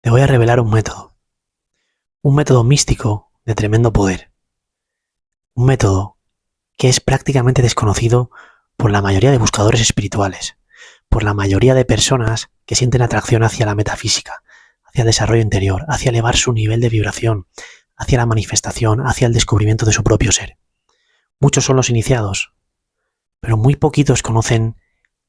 Te voy a revelar un método místico de tremendo poder, un método que es prácticamente desconocido por la mayoría de buscadores espirituales, por la mayoría de personas que sienten atracción hacia la metafísica, hacia el desarrollo interior, hacia elevar su nivel de vibración, hacia la manifestación, hacia el descubrimiento de su propio ser. Muchos son los iniciados, pero muy poquitos conocen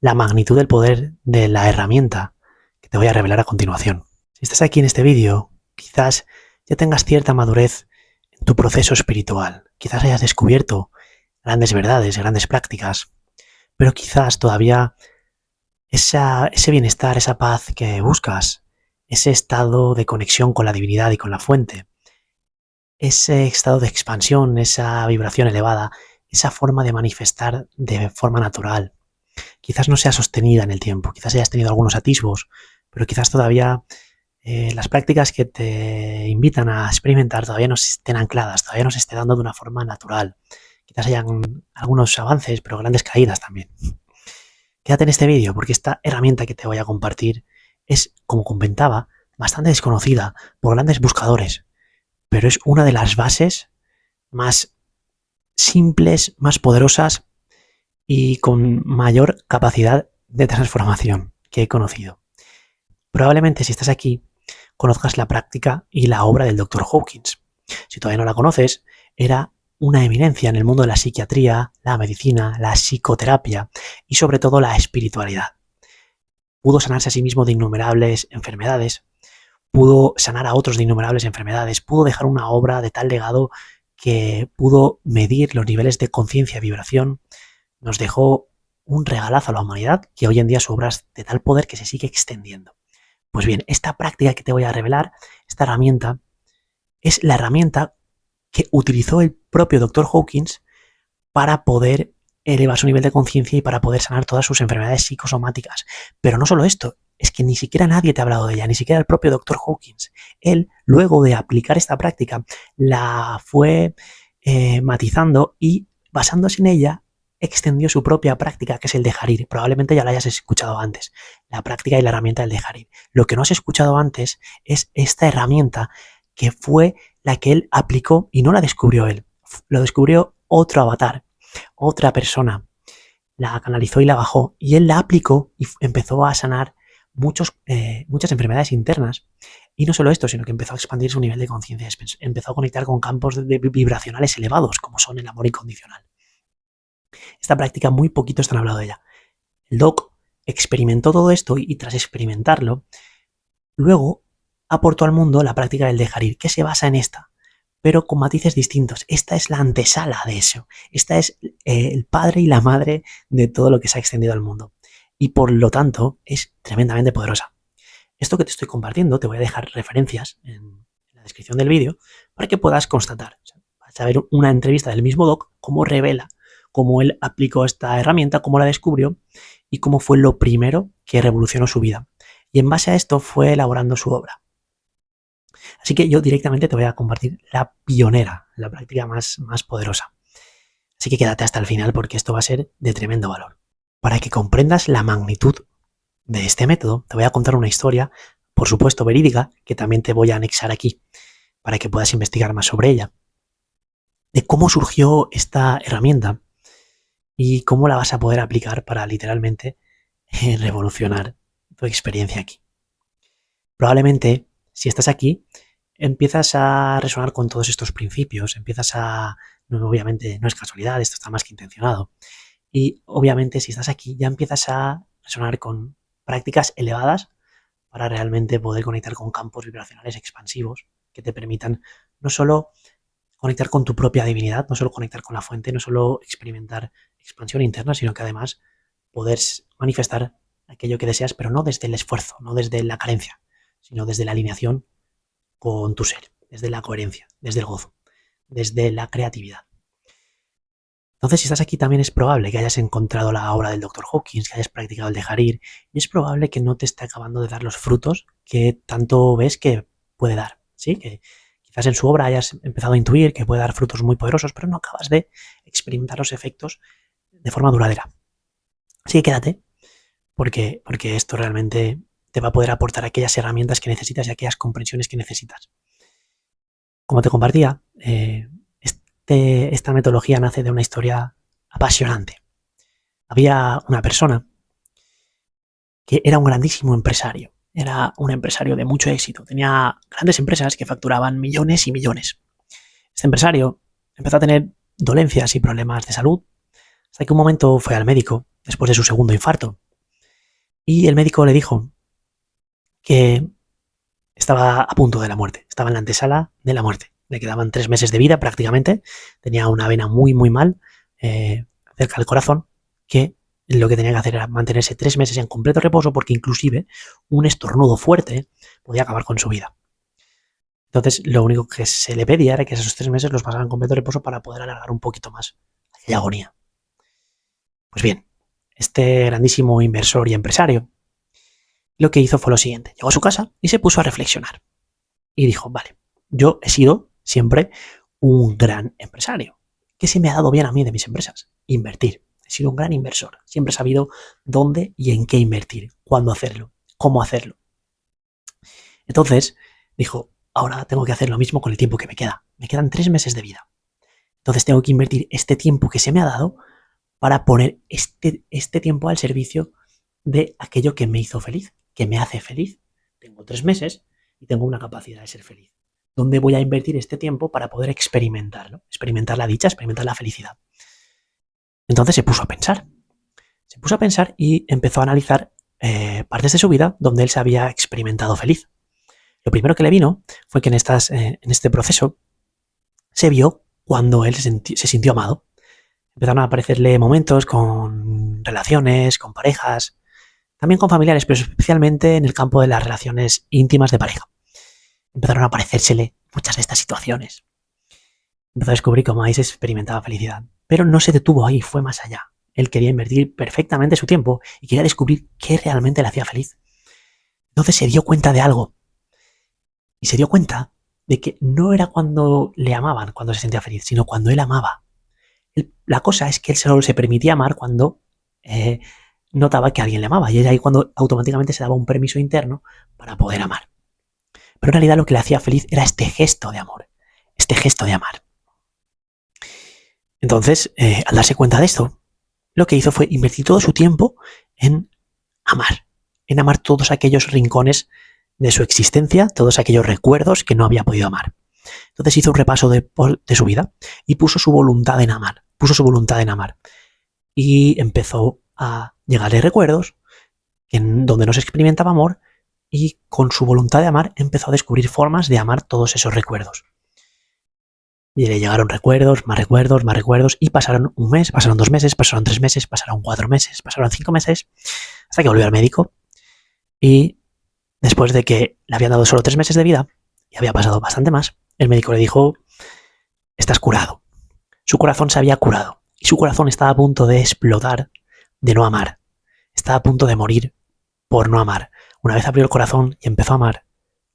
la magnitud del poder de la herramienta que te voy a revelar a continuación. Si estás aquí en este vídeo, quizás ya tengas cierta madurez en tu proceso espiritual, quizás hayas descubierto grandes verdades, grandes prácticas, pero quizás todavía ese bienestar, esa paz que buscas, ese estado de conexión con la divinidad y con la fuente, ese estado de expansión, esa vibración elevada, esa forma de manifestar de forma natural, quizás no sea sostenida en el tiempo, quizás hayas tenido algunos atisbos, pero quizás todavía las prácticas que te invitan a experimentar todavía no estén ancladas, todavía no se esté dando de una forma natural. Quizás hayan algunos avances, pero grandes caídas también. Quédate en este vídeo porque esta herramienta que te voy a compartir es, como comentaba, bastante desconocida por grandes buscadores, pero es una de las bases más simples, más poderosas y con mayor capacidad de transformación que he conocido. Probablemente si estás aquí conozcas la práctica y la obra del Dr. Hawkins. Si todavía no la conoces, era una eminencia en el mundo de la psiquiatría, la medicina, la psicoterapia y sobre todo la espiritualidad. Pudo sanarse a sí mismo de innumerables enfermedades, pudo sanar a otros de innumerables enfermedades, pudo dejar una obra de tal legado que pudo medir los niveles de conciencia y vibración, nos dejó un regalazo a la humanidad que hoy en día su obra es de tal poder que se sigue extendiendo. Pues bien, esta práctica que te voy a revelar, esta herramienta, es la herramienta que utilizó el propio Dr. Hawkins para poder elevar su nivel de conciencia y para poder sanar todas sus enfermedades psicosomáticas. Pero no solo esto, es que ni siquiera nadie te ha hablado de ella, ni siquiera el propio Dr. Hawkins. Él, luego de aplicar esta práctica, la fue matizando y basándose en ella, extendió su propia práctica, que es el Dejarir. Probablemente ya la hayas escuchado antes, la práctica y la herramienta del Dejarir. Lo que no has escuchado antes es esta herramienta que fue la que él aplicó y no la descubrió él. Lo descubrió otro avatar, otra persona. La canalizó y la bajó y él la aplicó y empezó a sanar muchas enfermedades internas. Y no solo esto, sino que empezó a expandir su nivel de conciencia, empezó a conectar con campos vibracionales elevados, como son el amor incondicional. Esta práctica muy poquitos te han hablado de ella. El Doc experimentó todo esto y tras experimentarlo, luego aportó al mundo la práctica del Dejarir, que se basa en esta, pero con matices distintos. Esta es la antesala de eso. Esta es el padre y la madre de todo lo que se ha extendido al mundo. Y por lo tanto es tremendamente poderosa. Esto que te estoy compartiendo, te voy a dejar referencias en la descripción del vídeo para que puedas constatar. Vas a ver una entrevista del mismo Doc, cómo revela cómo él aplicó esta herramienta, cómo la descubrió y cómo fue lo primero que revolucionó su vida. Y en base a esto fue elaborando su obra. Así que yo directamente te voy a compartir la pionera, la práctica más poderosa. Así que quédate hasta el final porque esto va a ser de tremendo valor. Para que comprendas la magnitud de este método, te voy a contar una historia, por supuesto verídica, que también te voy a anexar aquí para que puedas investigar más sobre ella, de cómo surgió esta herramienta y cómo la vas a poder aplicar para literalmente revolucionar tu experiencia aquí. Probablemente, si estás aquí, empiezas a resonar con todos estos principios, obviamente no es casualidad, esto está más que intencionado. Y obviamente si estás aquí ya empiezas a resonar con prácticas elevadas para realmente poder conectar con campos vibracionales expansivos que te permitan no solo conectar con tu propia divinidad, no solo conectar con la fuente, no solo experimentar expansión interna, sino que además poder manifestar aquello que deseas, pero no desde el esfuerzo, no desde la carencia, sino desde la alineación con tu ser, desde la coherencia, desde el gozo, desde la creatividad. Entonces, si estás aquí, también es probable que hayas encontrado la obra del Dr. Hawkins, que hayas practicado el Dejarir, y es probable que no te esté acabando de dar los frutos que tanto ves que puede dar, ¿sí? Que quizás en su obra hayas empezado a intuir que puede dar frutos muy poderosos, pero no acabas de experimentar los efectos de forma duradera. Así que quédate, porque esto realmente te va a poder aportar aquellas herramientas que necesitas y aquellas comprensiones que necesitas. Como te compartía, esta metodología nace de una historia apasionante. Había una persona que era un grandísimo empresario. Era un empresario de mucho éxito. Tenía grandes empresas que facturaban millones y millones. Este empresario empezó a tener dolencias y problemas de salud, hasta que un momento fue al médico, después de su segundo infarto. Y el médico le dijo que estaba a punto de la muerte, estaba en la antesala de la muerte. Le quedaban 3 meses de vida prácticamente, tenía una vena muy, muy mal, cerca del corazón, que lo que tenía que hacer era mantenerse 3 meses en completo reposo, porque inclusive un estornudo fuerte podía acabar con su vida. Entonces, lo único que se le pedía era que esos 3 meses los pasara en completo reposo para poder alargar un poquito más aquella agonía. Pues bien, este grandísimo inversor y empresario lo que hizo fue lo siguiente. Llegó a su casa y se puso a reflexionar. Y dijo, vale, yo he sido siempre un gran empresario. ¿Qué se me ha dado bien a mí de mis empresas? Invertir. He sido un gran inversor. Siempre he sabido dónde y en qué invertir, cuándo hacerlo, cómo hacerlo. Entonces dijo, ahora tengo que hacer lo mismo con el tiempo que me queda. Me quedan 3 meses de vida. Entonces tengo que invertir este tiempo que se me ha dado para poner este tiempo al servicio de aquello que me hizo feliz, que me hace feliz. Tengo 3 meses y tengo una capacidad de ser feliz. ¿Dónde voy a invertir este tiempo para poder experimentarlo? Experimentar la dicha, experimentar la felicidad. Entonces se puso a pensar. Se puso a pensar y empezó a analizar partes de su vida donde él se había experimentado feliz. Lo primero que le vino fue que en este proceso se vio cuando él se sintió amado. Empezaron a aparecerle momentos con relaciones, con parejas, también con familiares, pero especialmente en el campo de las relaciones íntimas de pareja. Empezaron a aparecérsele muchas de estas situaciones. Empezó a descubrir cómo ahí se experimentaba felicidad. Pero no se detuvo ahí, fue más allá. Él quería invertir perfectamente su tiempo y quería descubrir qué realmente le hacía feliz. Entonces se dio cuenta de algo. Y se dio cuenta de que no era cuando le amaban, cuando se sentía feliz, sino cuando él amaba. La cosa es que él solo se permitía amar cuando notaba que alguien le amaba. Y es ahí cuando automáticamente se daba un permiso interno para poder amar. Pero en realidad lo que le hacía feliz era este gesto de amor. Este gesto de amar. Entonces, al darse cuenta de esto, lo que hizo fue invertir todo su tiempo en amar todos aquellos rincones de su existencia, todos aquellos recuerdos que no había podido amar. Entonces hizo un repaso de su vida y puso su voluntad en amar, y empezó a llegarle recuerdos donde no se experimentaba amor, y con su voluntad de amar empezó a descubrir formas de amar todos esos recuerdos. Y le llegaron recuerdos, más recuerdos, más recuerdos, y pasaron un mes, pasaron 2 meses, pasaron 3 meses, pasaron 4 meses, pasaron 5 meses, hasta que volvió al médico. Y después de que le habían dado solo 3 meses de vida, y había pasado bastante más, el médico le dijo, estás curado. Su corazón se había curado, y su corazón estaba a punto de explotar de no amar. Estaba a punto de morir por no amar. Una vez abrió el corazón y empezó a amar,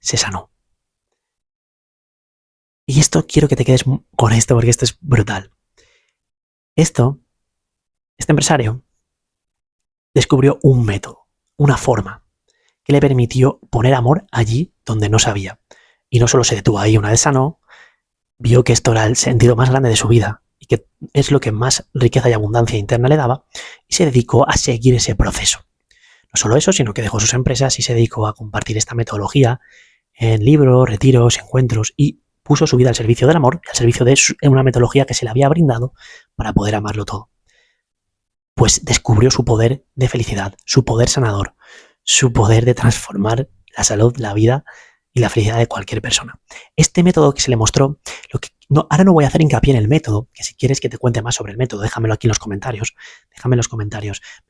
se sanó. Y esto quiero que te quedes con esto, porque esto es brutal. Este empresario descubrió un método, una forma, que le permitió poner amor allí donde no sabía. Y no solo se detuvo ahí, una vez sanó, vio que esto era el sentido más grande de su vida y que es lo que más riqueza y abundancia interna le daba, y se dedicó a seguir ese proceso. No solo eso, sino que dejó sus empresas y se dedicó a compartir esta metodología en libros, retiros, encuentros, y puso su vida al servicio del amor, al servicio de una metodología que se le había brindado para poder amarlo todo. Pues descubrió su poder de felicidad, su poder sanador, su poder de transformar la salud, la vida y la felicidad de cualquier persona. Este método que se le mostró, ahora no voy a hacer hincapié en el método, que si quieres que te cuente más sobre el método, déjamelo aquí en los comentarios.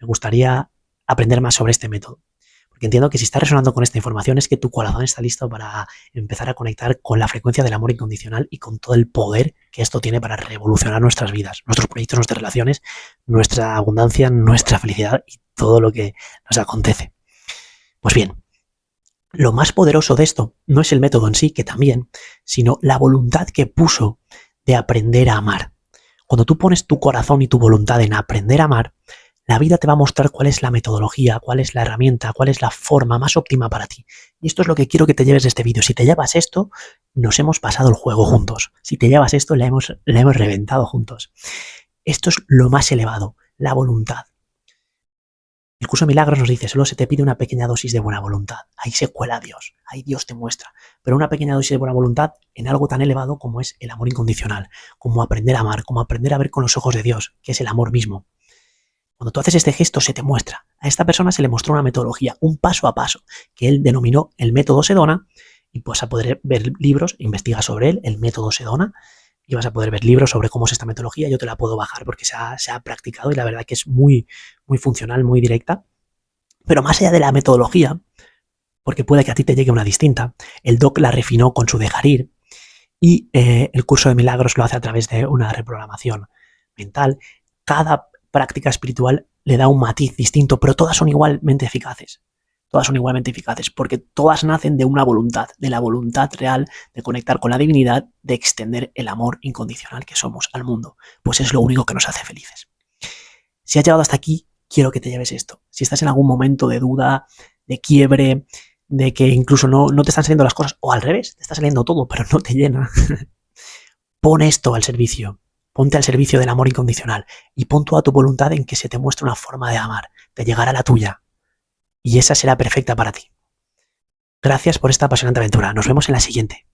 Me gustaría aprender más sobre este método. Porque entiendo que si estás resonando con esta información es que tu corazón está listo para empezar a conectar con la frecuencia del amor incondicional y con todo el poder que esto tiene para revolucionar nuestras vidas, nuestros proyectos, nuestras relaciones, nuestra abundancia, nuestra felicidad y todo lo que nos acontece. Pues bien, lo más poderoso de esto no es el método en sí, que también, sino la voluntad que puso de aprender a amar. Cuando tú pones tu corazón y tu voluntad en aprender a amar, La vida te va a mostrar cuál es la metodología, cuál es la herramienta, cuál es la forma más óptima para ti. Y esto es lo que quiero que te lleves de este vídeo. Si te llevas esto, nos hemos pasado el juego juntos. Si te llevas esto, la hemos reventado juntos. Esto es lo más elevado, la voluntad. El curso de milagros nos dice, solo se te pide una pequeña dosis de buena voluntad. Ahí se cuela Dios, ahí Dios te muestra. Pero una pequeña dosis de buena voluntad en algo tan elevado como es el amor incondicional, como aprender a amar, como aprender a ver con los ojos de Dios, que es el amor mismo. Cuando tú haces este gesto se te muestra. A esta persona se le mostró una metodología, un paso a paso, que él denominó el método Sedona, y vas a poder ver libros, investiga sobre él, el método Sedona, y vas a poder ver libros sobre cómo es esta metodología. Yo te la puedo bajar porque se ha practicado y la verdad que es muy funcional, muy directa. Pero más allá de la metodología, porque puede que a ti te llegue una distinta, el doc la refinó con su dejar ir y el curso de milagros lo hace a través de una reprogramación mental. Cada práctica espiritual le da un matiz distinto, pero todas son igualmente eficaces. Todas son igualmente eficaces porque todas nacen de una voluntad, de la voluntad real de conectar con la divinidad, de extender el amor incondicional que somos al mundo. Pues es lo único que nos hace felices. Si has llegado hasta aquí, quiero que te lleves esto. Si estás en algún momento de duda, de quiebre, de que incluso no te están saliendo las cosas, o al revés, te está saliendo todo, pero no te llena, pon esto al servicio. Ponte al servicio del amor incondicional y pon toda tu voluntad en que se te muestre una forma de amar, te llegará la tuya. Y esa será perfecta para ti. Gracias por esta apasionante aventura. Nos vemos en la siguiente.